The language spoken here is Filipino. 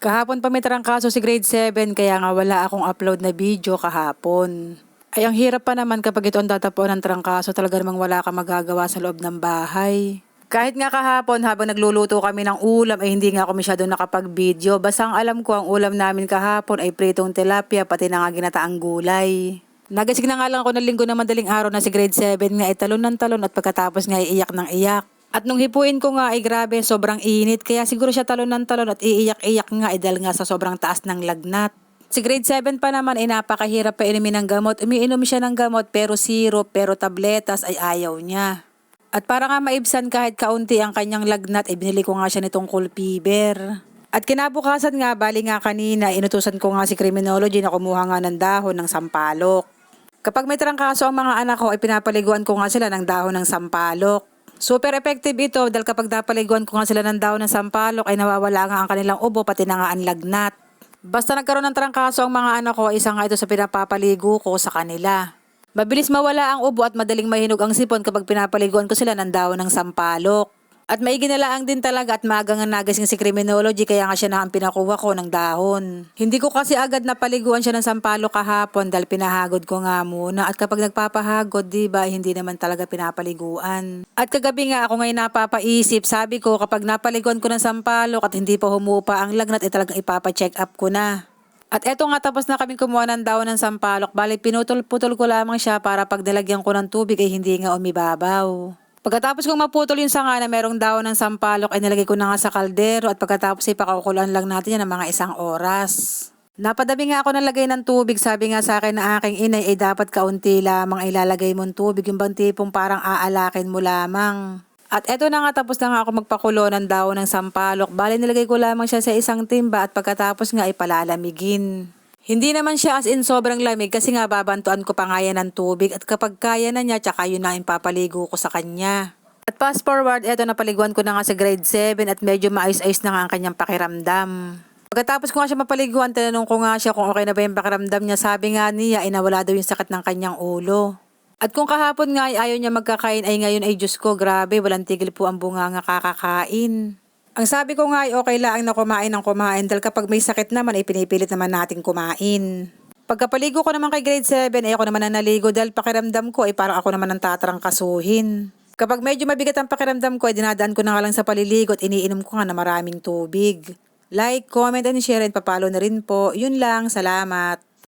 Kahapon pa may trangkaso si grade 7 kaya nga wala akong upload na video kahapon. Ay ang hirap pa naman kapag ito ang tatapuan ng trangkaso, talaga namang wala kang magagawa sa loob ng bahay. Kahit nga kahapon habang nagluluto kami ng ulam ay hindi nga ako masyado nakapag-video. Basta ang alam ko ang ulam namin kahapon ay pritong tilapia pati na nga ginataang gulay. Nagising na nga lang ako ng linggo na madaling araw na si grade 7 nga ay talon ng talon at pagkatapos nga ay iyak ng iyak. At nung hipuin ko nga ay grabe, sobrang init kaya siguro siya talon ng talon at iiyak-iyak nga ay dahil nga sa sobrang taas ng lagnat. Si grade 7 pa naman ay napakahirap pa inumin ng gamot. Umiinom siya ng gamot pero syrup, pero tabletas ay ayaw niya. At para nga maibsan kahit kaunti ang kanyang lagnat ay binili ko nga siya nitong cool fever. At kinabukasan nga, bali nga kanina, inutusan ko nga si criminology na kumuha nga ng dahon ng sampalok. Kapag may trangkaso ang mga anak ko ay pinapaliguan ko nga sila ng dahon ng sampalok. Super effective ito dahil kapag napaliguan ko nga sila ng dahon ng sampalok ay nawawala nga ang kanilang ubo pati na nga ang lagnat. Basta nagkaroon ng trangkaso ang mga anak ko, isa nga ito sa pinapapaligo ko sa kanila. Mabilis mawala ang ubo at madaling mahinog ang sipon kapag pinapaliguan ko sila ng dahon ng sampalok. At maigi na lang din talaga at maaga nga nagising si criminology kaya nga siya na ang pinakuha ko ng dahon. Hindi ko kasi agad napaliguan siya ng sampalok kahapon dahil pinahagod ko nga muna. At kapag nagpapahagod, diba, hindi naman talaga pinapaliguan. At kagabi nga ako ngayon napapaisip, sabi ko kapag napaliguan ko ng sampalok at hindi pa humupa ang lagnat, talagang ipapacheck up ko na. At eto nga tapos na kaming kumuha ng dahon ng sampalok, bali pinutol-putol ko lamang siya para pag nilagyan ko ng tubig ay hindi nga umibabaw. Pagkatapos kong maputol yung sanga na merong dahon ng sampalok ay nilagay ko na nga sa kaldero at pagkatapos ay pakakukulan lang natin yan ng mga 1 oras. Napadabi nga ako ng lagay ng tubig, sabi nga sa akin na aking inay ay dapat kaunti lamang ilalagay mong tubig, yung bang tipong parang aalakin mo lamang. At eto na nga tapos na nga ako magpakulo ng dahon ng sampalok, bali nilagay ko lamang siya sa isang timba at pagkatapos nga ay palalamigin. Hindi naman siya as in sobrang lamig kasi nga babantuan ko pa nga yan ng tubig at kapag kaya na niya tsaka yun na yung papaligo ko sa kanya. At fast forward, eto napaliguan ko na nga sa grade 7 at medyo maayos-ayos na nga ang kanyang pakiramdam. Pagkatapos ko nga siya mapaliguan, tinanong ko nga siya kung okay na ba yung pakiramdam niya. Sabi nga niya ay nawala daw yung sakit ng kanyang ulo. At kung kahapon nga ay ayaw niya magkakain ay ngayon ay Diyos ko, grabe, walang tigil po ang bunganga kakakain. Ang sabi ko nga ay okay lang na kumain ng kumain dahil kapag may sakit naman ay pinipilit naman natin kumain. Pagkapaligo ko naman kay grade 7 ay ako naman ang naligo dahil pakiramdam ko ay parang ako naman ang tatarangkasuhin. Kapag medyo mabigat ang pakiramdam ko ay dinadaan ko na nga lang sa paliligo at iniinom ko nga na maraming tubig. Like, comment and share and papalo na rin po. Yun lang, salamat.